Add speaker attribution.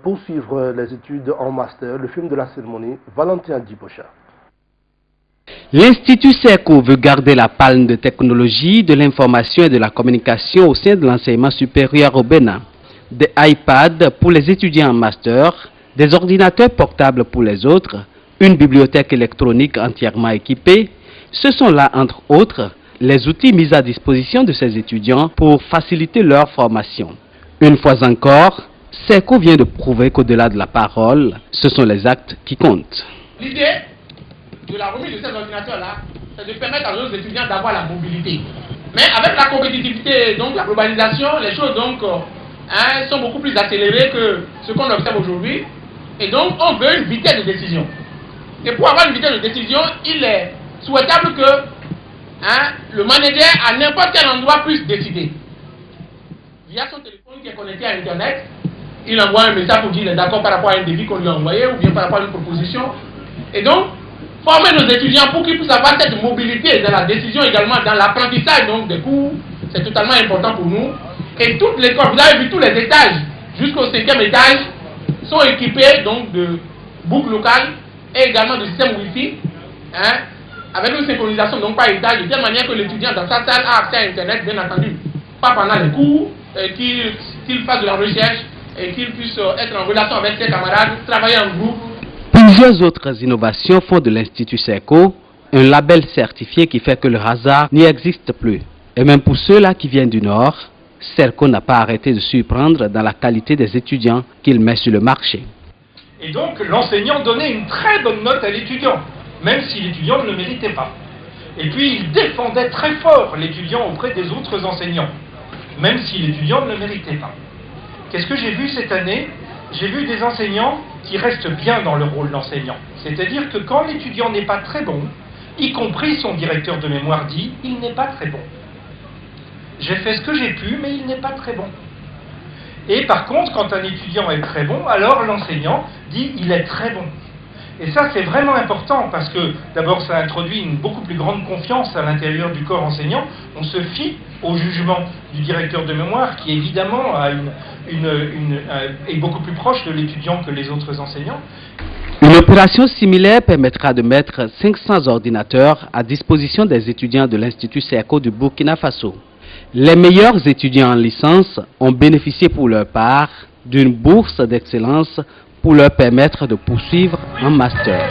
Speaker 1: poursuivre les études en master, le film de la cérémonie, Valentin Djibocha.
Speaker 2: L'Institut SERCO veut garder la palme de technologie, de l'information et de la communication au sein de l'enseignement supérieur au Bénin. Des iPads pour les étudiants en master, des ordinateurs portables pour les autres, une bibliothèque électronique entièrement équipée, ce sont là, entre autres, les outils mis à disposition de ces étudiants pour faciliter leur formation. Une fois encore, SERCO vient de prouver qu'au-delà de la parole, ce sont les actes qui comptent.
Speaker 3: L'idée de la remise de ces ordinateurs-là, c'est de permettre à nos étudiants d'avoir la mobilité. Mais avec la compétitivité, donc la globalisation, les choses donc, sont beaucoup plus accélérées que ce qu'on observe aujourd'hui. Et donc, on veut une vitesse de décision. Et pour avoir une vitesse de décision, il est souhaitable que le manager, à n'importe quel endroit, puisse décider. Via son téléphone qui est connecté à Internet, il envoie un message pour dire qu'il est d'accord par rapport à un défi qu'on lui a envoyé ou bien par rapport à une proposition. Et donc, former nos étudiants pour qu'ils puissent avoir cette mobilité dans la décision, également dans l'apprentissage donc des cours, c'est totalement important pour nous. Et toute l'école, vous avez vu tous les étages, jusqu'au 5e étage, sont équipés donc de boucles locales et également de systèmes Wi-Fi, avec une synchronisation donc par étage, de telle manière que l'étudiant dans sa salle a accès à Internet, bien entendu, pas pendant les cours, qu'il fasse de la recherche et qu'il puisse être en relation avec ses camarades, travailler en groupe.
Speaker 2: Plusieurs autres innovations font de l'Institut SERCO un label certifié qui fait que le hasard n'y existe plus. Et même pour ceux-là qui viennent du Nord, SERCO n'a pas arrêté de surprendre dans la qualité des étudiants qu'il met sur le marché.
Speaker 4: Et donc l'enseignant donnait une très bonne note à l'étudiant, même si l'étudiant ne le méritait pas. Et puis il défendait très fort l'étudiant auprès des autres enseignants, même si l'étudiant ne le méritait pas. Qu'est-ce que j'ai vu cette année? J'ai vu des enseignants qui restent bien dans le rôle d'enseignant. C'est-à-dire que quand l'étudiant n'est pas très bon, y compris son directeur de mémoire dit « il n'est pas très bon ». J'ai fait ce que j'ai pu, mais il n'est pas très bon. Et par contre, quand un étudiant est très bon, alors l'enseignant dit « il est très bon ». Et ça, c'est vraiment important parce que, d'abord, ça introduit une beaucoup plus grande confiance à l'intérieur du corps enseignant. On se fie au jugement du directeur de mémoire qui, évidemment, est beaucoup plus proche de l'étudiant que les autres enseignants.
Speaker 2: Une opération similaire permettra de mettre 500 ordinateurs à disposition des étudiants de l'Institut SERCO du Burkina Faso. Les meilleurs étudiants en licence ont bénéficié pour leur part d'une bourse d'excellence pour leur permettre de poursuivre un master.